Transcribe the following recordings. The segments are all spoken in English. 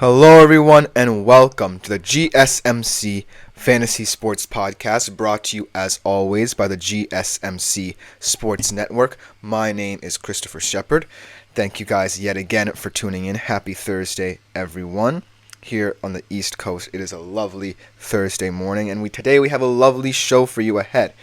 Hello, everyone, and welcome to the GSMC Fantasy Sports Podcast, brought to you, as always, by the GSMC Sports Network. My name is Christopher Shepard. Thank you guys yet again for tuning in. Happy Thursday, everyone. Here on the East Coast, it is a lovely Thursday morning, and today we have a lovely show for you ahead.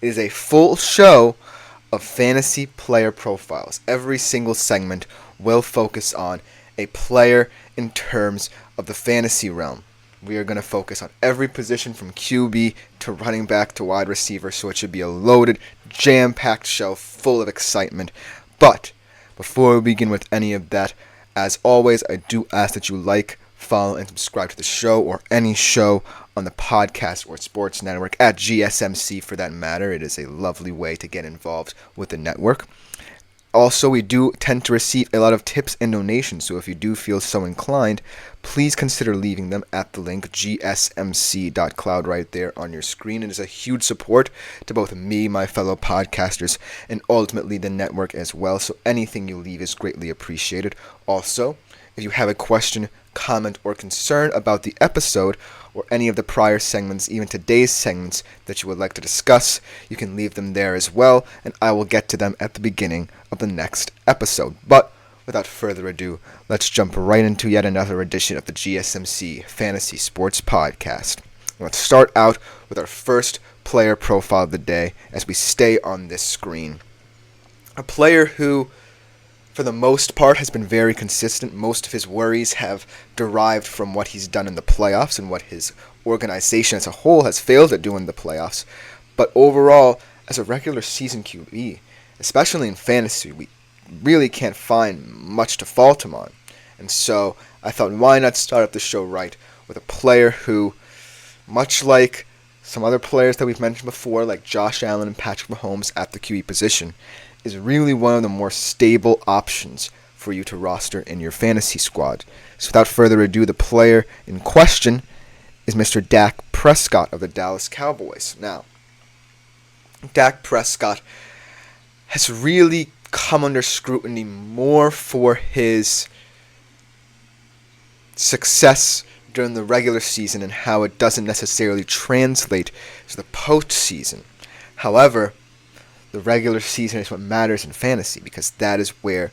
It is a full show of fantasy player profiles. Every single segment will focus on a player in terms of the fantasy realm. We are going to focus on every position from QB to running back to wide receiver, so it should be a loaded, jam-packed show full of excitement. But before we begin with any of that, as always, I do ask that you like, follow, and subscribe to the show or any show on the podcast or sports network at GSMC for that matter. It is a lovely way to get involved with the network. Also, we do tend to receive a lot of tips and donations, so if you do feel so inclined, please consider leaving them at the link gsmc.cloud right there on your screen. It is a huge support to both me, my fellow podcasters, and ultimately the network as well, so anything you leave is greatly appreciated. Also, if you have a question, comment, or concern about the episode or any of the prior segments, even today's segments that you would like to discuss, you can leave them there as well, and I will get to them at the beginning of the next episode. But without further ado, let's jump right into yet another edition of the GSMC Fantasy Sports Podcast. Let's start out with our first player profile of the day as we stay on this screen. A player who, for the most part, has been very consistent. Most of his worries have derived from what he's done in the playoffs and what his organization as a whole has failed at doing in the playoffs. But overall, as a regular season QB, especially in fantasy, we really can't find much to fault him on. And so I thought, why not start up the show right with a player who, much like some other players that we've mentioned before, like Josh Allen and Patrick Mahomes at the QB position, is really one of the more stable options for you to roster in your fantasy squad. So without further ado, the player in question is Mr. Dak Prescott of the Dallas Cowboys. Now, Dak Prescott has really come under scrutiny more for his success during the regular season and how it doesn't necessarily translate to the postseason. However, the regular season is what matters in fantasy because that is where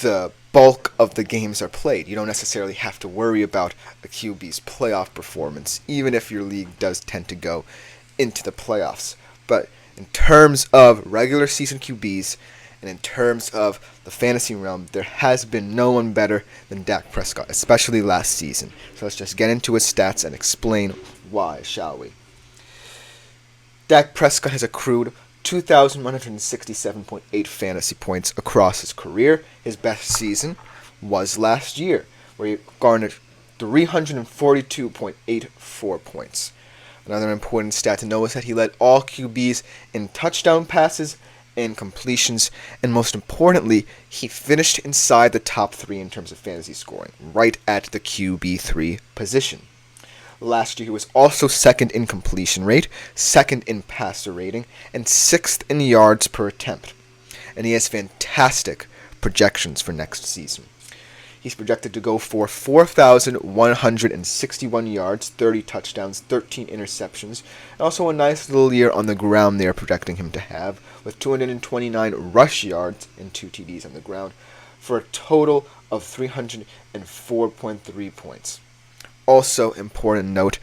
the bulk of the games are played. You don't necessarily have to worry about a QB's playoff performance, even if your league does tend to go into the playoffs. But in terms of regular season QBs and in terms of the fantasy realm, there has been no one better than Dak Prescott, especially last season. So let's just get into his stats and explain why, shall we? Dak Prescott has accrued 2,167.8 fantasy points across his career. His best season was last year, where he garnered 342.84 points. Another important stat to know is that he led all QBs in touchdown passes and completions, and most importantly, he finished inside the top 3 in terms of fantasy scoring, right at the QB3 position. Last year, he was also second in completion rate, second in passer rating, and 6th in yards per attempt. And he has fantastic projections for next season. He's projected to go for 4,161 yards, 30 touchdowns, 13 interceptions, and also a nice little year on the ground they are projecting him to have, with 229 rush yards and 2 TDs on the ground, for a total of 304.3 points. Also, important note,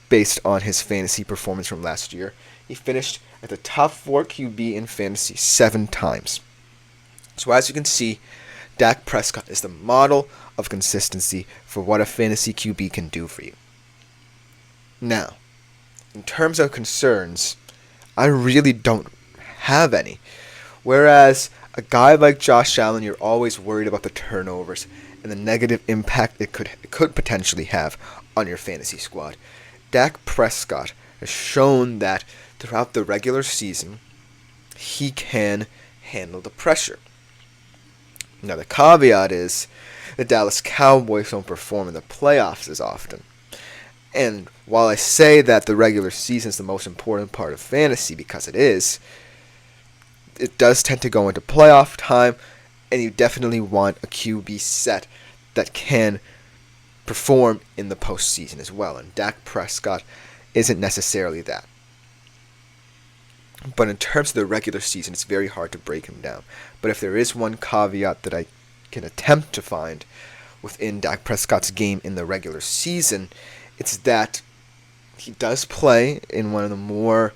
based on his fantasy performance from last year, he finished at the top 4 QB in fantasy 7 times. So as you can see, Dak Prescott is the model of consistency for what a fantasy QB can do for you. Now, in terms of concerns, I really don't have any. Whereas a guy like Josh Allen, you're always worried about the turnovers and the negative impact it could potentially have on your fantasy squad. Dak Prescott has shown that throughout the regular season, he can handle the pressure. Now, the caveat is the Dallas Cowboys don't perform in the playoffs as often. And while I say that the regular season is the most important part of fantasy, because it is, it does tend to go into playoff time, and you definitely want a QB set that can perform in the postseason as well. And Dak Prescott isn't necessarily that. But in terms of the regular season, it's very hard to break him down. But if there is one caveat that I can attempt to find within Dak Prescott's game in the regular season, it's that he does play in one of the more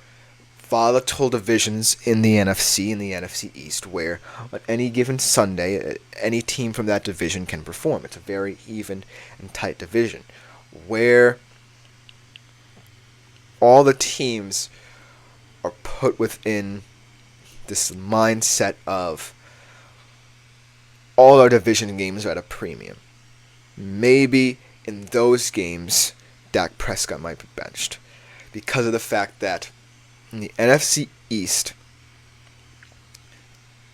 volatile divisions in the NFC East, where on any given Sunday, any team from that division can perform. It's a very even and tight division, where all the teams are put within this mindset of all our division games are at a premium. Maybe in those games, Dak Prescott might be benched because of the fact that in the NFC East,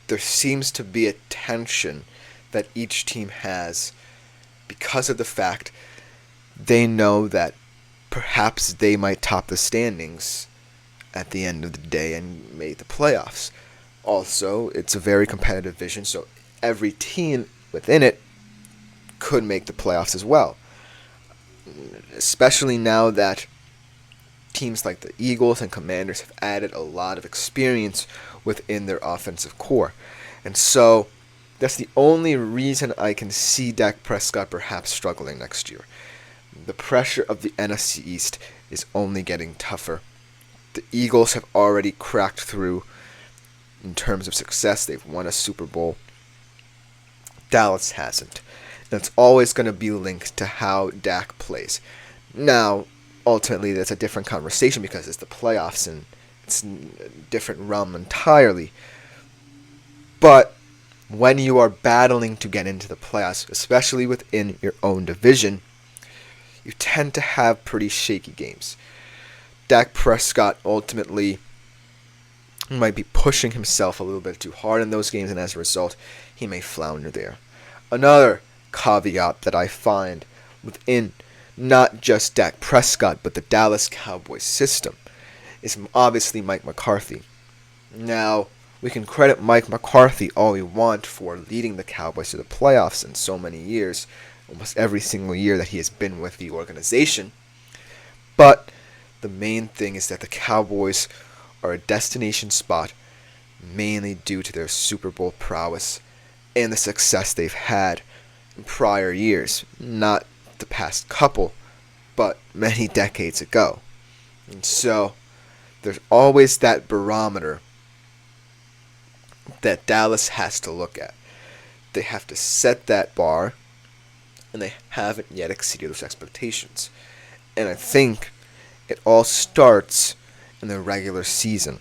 there seems to be a tension that each team has because of the fact they know that perhaps they might top the standings at the end of the day and make the playoffs. Also, it's a very competitive division, so every team within it could make the playoffs as well. Especially now that teams like the Eagles and Commanders have added a lot of experience within their offensive core. And so that's the only reason I can see Dak Prescott perhaps struggling next year. The pressure of the NFC East is only getting tougher. The Eagles have already cracked through in terms of success. They've won a Super Bowl. Dallas hasn't. And it's always going to be linked to how Dak plays. Now, ultimately, that's a different conversation because it's the playoffs and it's a different realm entirely. But when you are battling to get into the playoffs, especially within your own division, you tend to have pretty shaky games. Dak Prescott ultimately might be pushing himself a little bit too hard in those games, and as a result, he may flounder there. Another caveat that I find within not just Dak Prescott, but the Dallas Cowboys system is obviously Mike McCarthy. Now, we can credit Mike McCarthy all we want for leading the Cowboys to the playoffs in so many years, almost every single year that he has been with the organization. But the main thing is that the Cowboys are a destination spot mainly due to their Super Bowl prowess and the success they've had in prior years. Not the past couple, but many decades ago. And so there's always that barometer that Dallas has to look at. They have to set that bar, and they haven't yet exceeded those expectations. And I think it all starts in the regular season.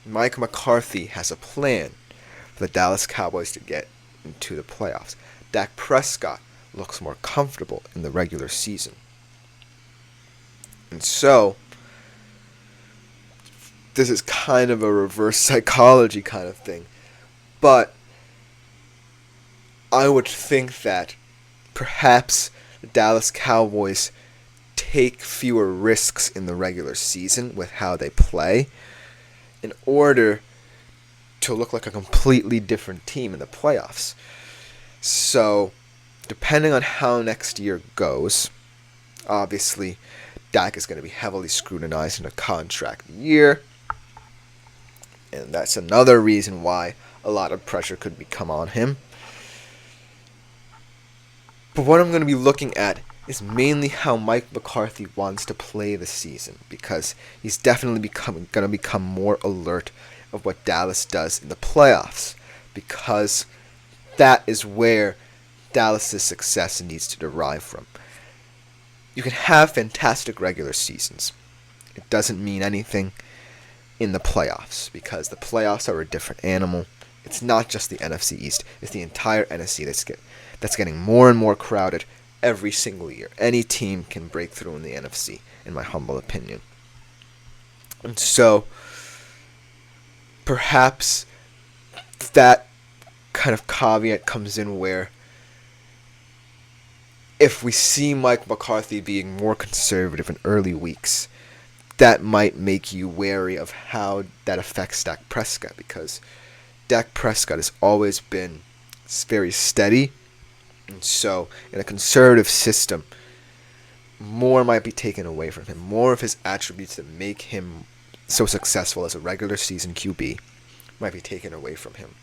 Mike McCarthy has a plan for the Dallas Cowboys to get into the playoffs. Dak Prescott looks more comfortable in the regular season. And so, this is kind of a reverse psychology kind of thing. But I would think that perhaps the Dallas Cowboys take fewer risks in the regular season with how they play in order to look like a completely different team in the playoffs. So, depending on how next year goes, obviously, Dak is going to be heavily scrutinized in a contract year. And that's another reason why a lot of pressure could become on him. But what I'm going to be looking at is mainly how Mike McCarthy wants to play the season, because he's definitely going to become more alert of what Dallas does in the playoffs, because that is where Dallas' success needs to derive from. You can have fantastic regular seasons. It doesn't mean anything in the playoffs, because the playoffs are a different animal. It's not just the NFC East, it's the entire NFC that's getting more and more crowded every single year. Any team can break through in the NFC, in my humble opinion. And so, perhaps that kind of caveat comes in where if we see Mike McCarthy being more conservative in early weeks, that might make you wary of how that affects Dak Prescott, because Dak Prescott has always been very steady And so, in a conservative system, more might be taken away from him. More of his attributes that make him so successful as a regular season QB might be taken away from him.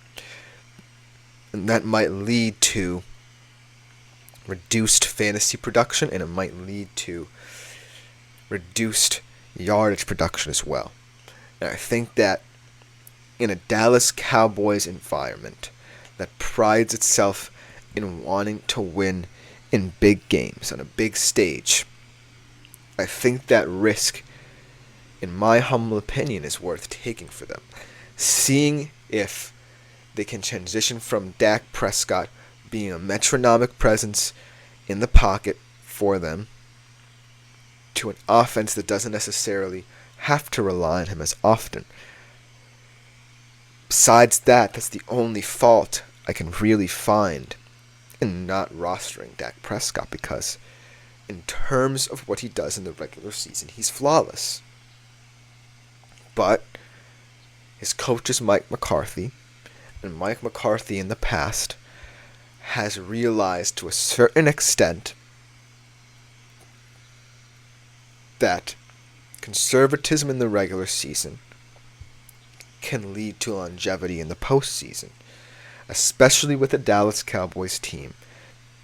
And that might lead to reduced fantasy production, and it might lead to reduced yardage production as well. And I think that in a Dallas Cowboys environment that prides itself in wanting to win in big games on a big stage, I think that risk, in my humble opinion, is worth taking for them. Seeing if they can transition from Dak Prescott being a metronomic presence in the pocket for them to an offense that doesn't necessarily have to rely on him as often. Besides that, that's the only fault I can really find in not rostering Dak Prescott, because in terms of what he does in the regular season, he's flawless. But his coach is Mike McCarthy, and Mike McCarthy in the past has realized to a certain extent that conservatism in the regular season can lead to longevity in the postseason, especially with the Dallas Cowboys team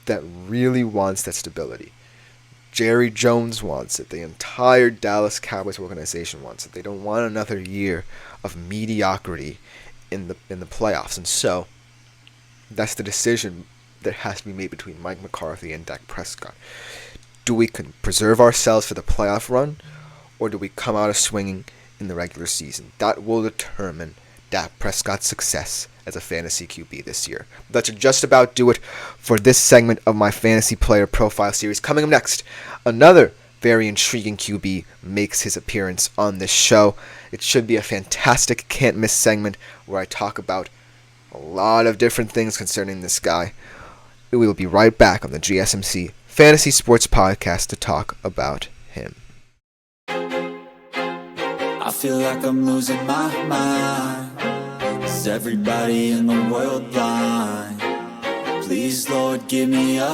that really wants that stability. Jerry Jones wants it. The entire Dallas Cowboys organization wants it. They don't want another year of mediocrity in the playoffs. And so that's the decision that has to be made between Mike McCarthy and Dak Prescott. Do we preserve ourselves for the playoff run, or do we come out swinging in the regular season? That will determine Dak Prescott's success as a fantasy QB this year. That should just about do it for this segment of my fantasy player profile series. Coming up next, another very intriguing QB makes his appearance on this show. It should be a fantastic can't miss segment where I talk about a lot of different things concerning this guy. We will be right back on the GSMC Fantasy Sports Podcast to talk about him. I feel like I'm losing my mind. Is everybody in the world blind? Please, Lord, give me a